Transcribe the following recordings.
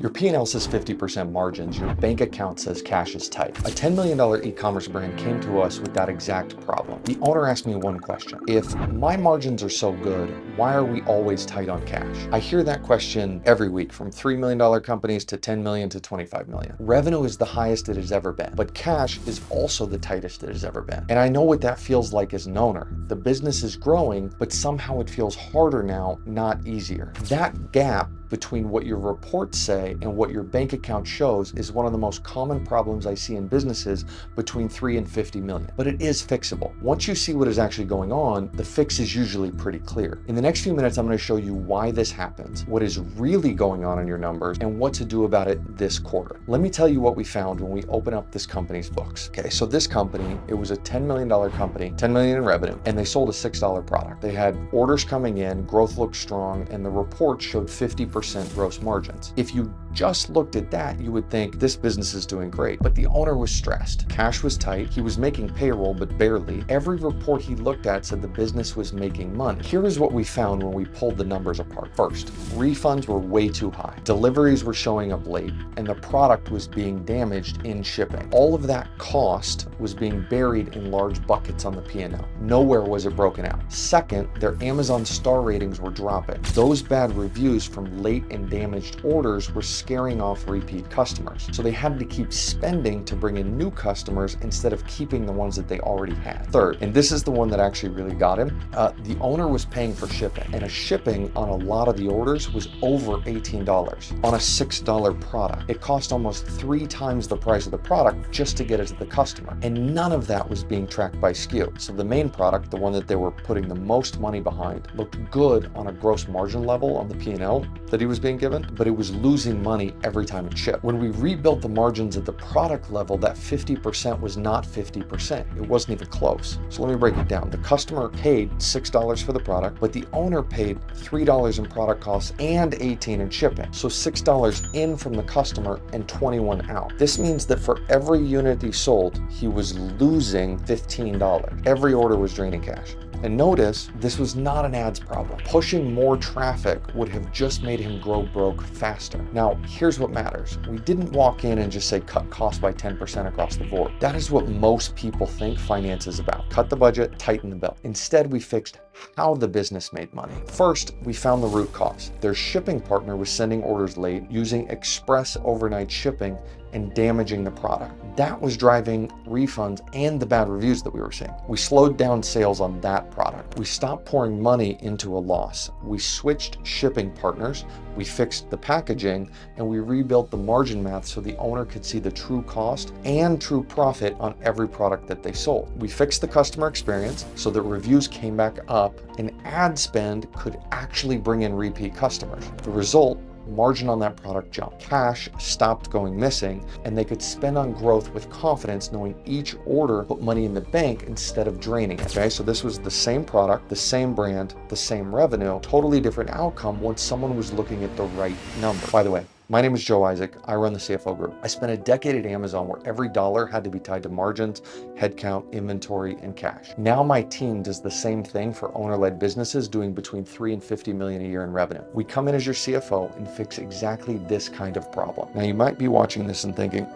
Your P&L says 50% margins, your bank account says cash is tight. A $10 million e-commerce brand came to us with that exact problem. The owner asked me one question: if my margins are so good, why are we always tight on cash? I hear that question every week from $3 million companies to 10 million to 25 million. Revenue is the highest it has ever been, but cash is also the tightest it has ever been. And I know what that feels like as an owner. The business is growing, but somehow it feels harder now, not easier. That gap between what your reports say and what your bank account shows is one of the most common problems I see in businesses between 3 and 50 million. But it is fixable. Once you see what is actually going on, the fix is usually pretty clear. In the next few minutes, I'm going to show you why this happens, what is really going on in your numbers, and what to do about it this quarter. Let me tell you what we found when we open up this company's books. Okay, so this company, it was a $10 million company, 10 million in revenue, and they sold a $6 product. They had orders coming in, growth looked strong, and the report showed 50% gross margins. If you just looked at that, you would think this business is doing great, but the owner was stressed. Cash was tight. He was making payroll, but barely. Every report he looked at said the business was making money. Here is what we found when we pulled the numbers apart. First, refunds were way too high. Deliveries were showing up late, and the product was being damaged in shipping. All of that cost was being buried in large buckets on the P&L. Nowhere was it broken out. Second, their Amazon star ratings were dropping. Those bad reviews from late and damaged orders were scaring off repeat customers. So they had to keep spending to bring in new customers instead of keeping the ones that they already had. Third, and this is the one that actually really got him, the owner was paying for shipping, and a shipping on a lot of the orders was over $18 on a $6 product. It cost almost 3 times the price of the product just to get it to the customer. And none of that was being tracked by SKU. So the main product, the one that they were putting the most money behind, looked good on a gross margin level on the P&L that he was being given, but it was losing money every time it shipped. When we rebuilt the margins at the product level, that 50% was not 50%. It wasn't even close. So let me break it down. The customer paid $6 for the product, but the owner paid $3 in product costs and $18 in shipping. So $6 in from the customer and $21 out. This means that for every unit he sold, he was losing $15. Every order was draining cash. And notice, this was not an ads problem. Pushing more traffic would have just made him grow broke faster. Now, here's what matters. We didn't walk in and just say cut costs by 10% across the board. That is what most people think finance is about. Cut the budget, tighten the belt. Instead, we fixed how the business made money. First, we found the root cause. Their shipping partner was sending orders late, using express overnight shipping, and damaging the product. That was driving refunds and the bad reviews that we were seeing. We slowed down sales on that product. We stopped pouring money into a loss. We switched shipping partners, we fixed the packaging, and we rebuilt the margin math so the owner could see the true cost and true profit on every product that they sold. We fixed the customer experience so that reviews came back up and ad spend could actually bring in repeat customers. The result, margin on that product jumped. Cash stopped going missing, and they could spend on growth with confidence, knowing each order put money in the bank instead of draining it. Okay, so this was the same product, the same brand, the same revenue, totally different outcome once someone was looking at the right number. By the way, my name is Joe Isaac. I run the CFO group. I spent a decade at Amazon where every dollar had to be tied to margins, headcount, inventory, and cash. Now my team does the same thing for owner-led businesses doing between 3 and 50 million a year in revenue. We come in as your CFO and fix exactly this kind of problem. Now you might be watching this and thinking,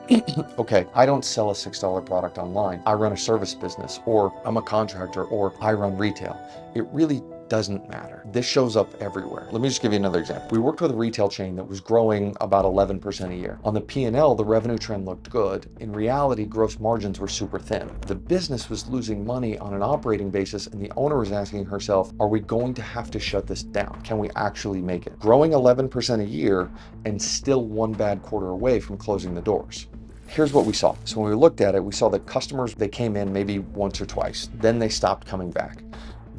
okay, I don't sell a $6 product online. I run a service business, or I'm a contractor, or I run retail. It really doesn't matter. This shows up everywhere. Let me just give you another example. We worked with a retail chain that was growing about 11% a year. On the P&L, the revenue trend looked good. In reality, gross margins were super thin. The business was losing money on an operating basis, and the owner was asking herself, are we going to have to shut this down? Can we actually make it? Growing 11% a year and still one bad quarter away from closing the doors. Here's what we saw. So when we looked at it, we saw that customers, they came in maybe once or twice, then they stopped coming back.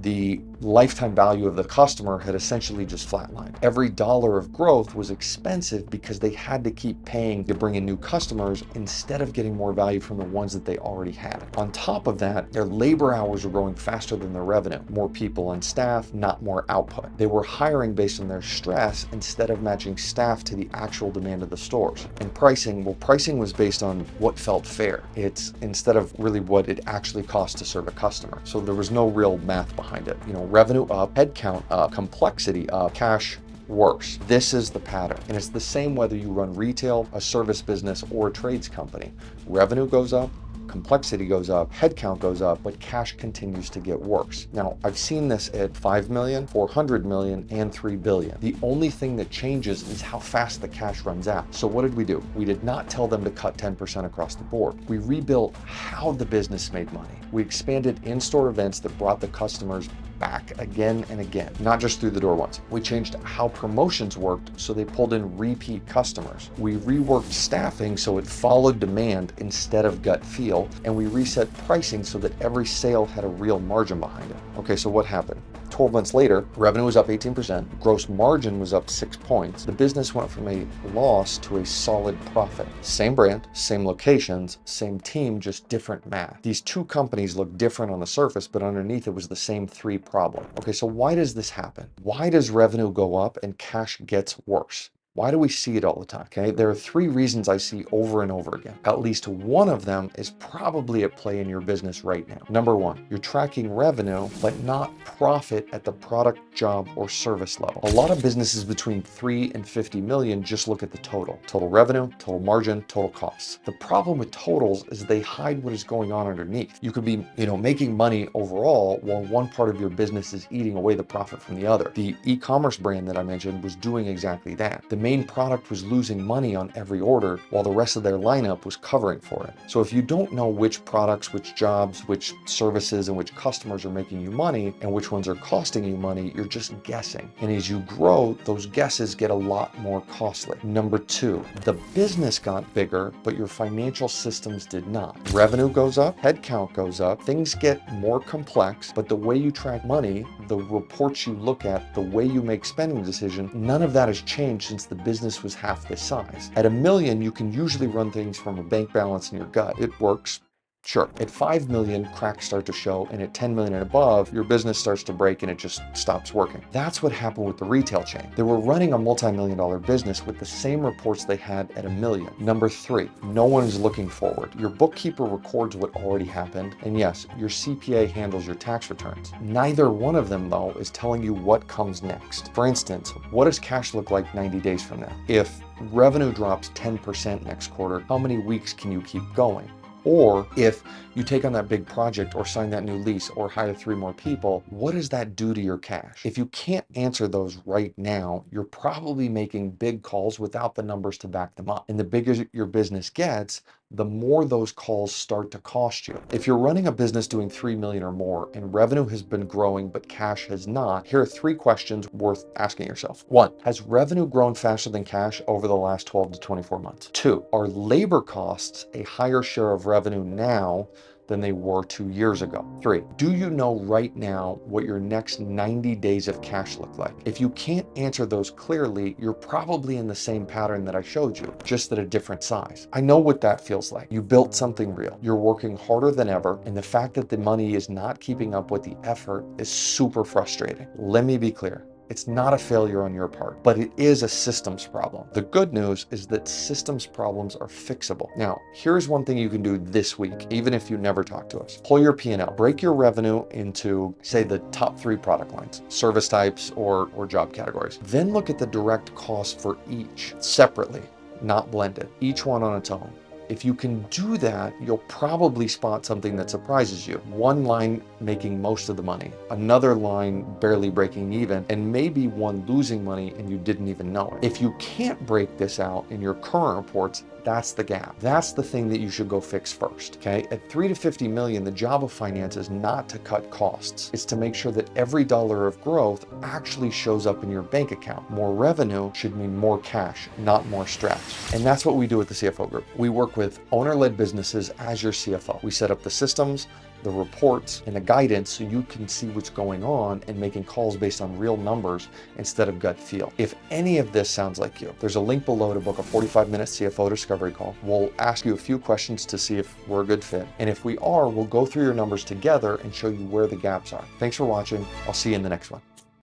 The lifetime value of the customer had essentially just flatlined. Every dollar of growth was expensive because they had to keep paying to bring in new customers instead of getting more value from the ones that they already had. On top of that, their labor hours were growing faster than their revenue. More people on staff, not more output. They were hiring based on their stress instead of matching staff to the actual demand of the stores. And pricing, well, pricing was based on what felt fair. It's instead of really what it actually cost to serve a customer. So there was no real math behind it. Revenue up, headcount up, complexity up, cash worse. This is the pattern. And it's the same whether you run retail, a service business, or a trades company. Revenue goes up, complexity goes up, headcount goes up, but cash continues to get worse. Now, I've seen this at 5 million, 400 million, and 3 billion. The only thing that changes is how fast the cash runs out. So what did we do? We did not tell them to cut 10% across the board. We rebuilt how the business made money. We expanded in-store events that brought the customers back again and again, not just through the door once. We changed how promotions worked so they pulled in repeat customers. We reworked staffing so it followed demand instead of gut feel, and we reset pricing so that every sale had a real margin behind it. Okay, so what happened? 12 months later, revenue was up 18%, gross margin was up 6 points. The business went from a loss to a solid profit. Same brand, same locations, same team, just different math. These two companies look different on the surface, but underneath it was the same three problem. Okay, so why does this happen? Why does revenue go up and cash gets worse? Why do we see it all the time? Okay, there are three reasons I see over and over again. At least one of them is probably at play in your business right now. Number one, you're tracking revenue, but not profit at the product, job, or service level. A lot of businesses between 3 and 50 million just look at the total revenue, total margin, total costs. The problem with totals is they hide what is going on underneath. You could be, making money overall while one part of your business is eating away the profit from the other. The e-commerce brand that I mentioned was doing exactly that. The main product was losing money on every order while the rest of their lineup was covering for it. So if you don't know which products, which jobs, which services, and which customers are making you money and which ones are costing you money, you're just guessing. And as you grow, those guesses get a lot more costly. Number two, the business got bigger, but your financial systems did not. Revenue goes up, headcount goes up, things get more complex, but the way you track money, the reports you look at, the way you make spending decisions, none of that has changed since the business was half this size. At 1 million, you can usually run things from a bank balance in your gut. It works. Sure. At 5 million, cracks start to show, and at 10 million and above, your business starts to break and it just stops working. That's what happened with the retail chain. They were running a multi-million-dollar business with the same reports they had at 1 million. Number three, no one is looking forward. Your bookkeeper records what already happened, and yes, your CPA handles your tax returns. Neither one of them, though, is telling you what comes next. For instance, what does cash look like 90 days from now? If revenue drops 10% next quarter, how many weeks can you keep going? Or if you take on that big project or sign that new lease or hire 3 more people, what does that do to your cash? If you can't answer those right now, you're probably making big calls without the numbers to back them up. And the bigger your business gets, the more those calls start to cost you. If you're running a business doing 3 million or more and revenue has been growing but cash has not, here are 3 questions worth asking yourself. 1, has revenue grown faster than cash over the last 12 to 24 months? 2, are labor costs a higher share of revenue now than they were 2 years ago? 3, do you know right now what your next 90 days of cash look like? If you can't answer those clearly, you're probably in the same pattern that I showed you, just at a different size. I know what that feels like. You built something real. You're working harder than ever, and the fact that the money is not keeping up with the effort is super frustrating. Let me be clear. It's not a failure on your part, but it is a systems problem. The good news is that systems problems are fixable. Now, here's one thing you can do this week, even if you never talk to us. Pull your P&L, break your revenue into, say, the top 3 product lines, service types or job categories. Then look at the direct cost for each separately, not blended, each one on its own. If you can do that, you'll probably spot something that surprises you. One line making most of the money, another line barely breaking even, and maybe one losing money and you didn't even know it. If you can't break this out in your current reports, that's the gap. That's the thing that you should go fix first, okay? At 3 to 50 million, the job of finance is not to cut costs. It's to make sure that every dollar of growth actually shows up in your bank account. More revenue should mean more cash, not more stress. And that's what we do at the CFO Group. We work with owner-led businesses as your CFO. We set up the systems, the reports, and the guidance so you can see what's going on and making calls based on real numbers instead of gut feel. If any of this sounds like you, there's a link below to book a 45-minute CFO discovery call. We'll ask you a few questions to see if we're a good fit. And if we are, we'll go through your numbers together and show you where the gaps are. Thanks for watching. I'll see you in the next one.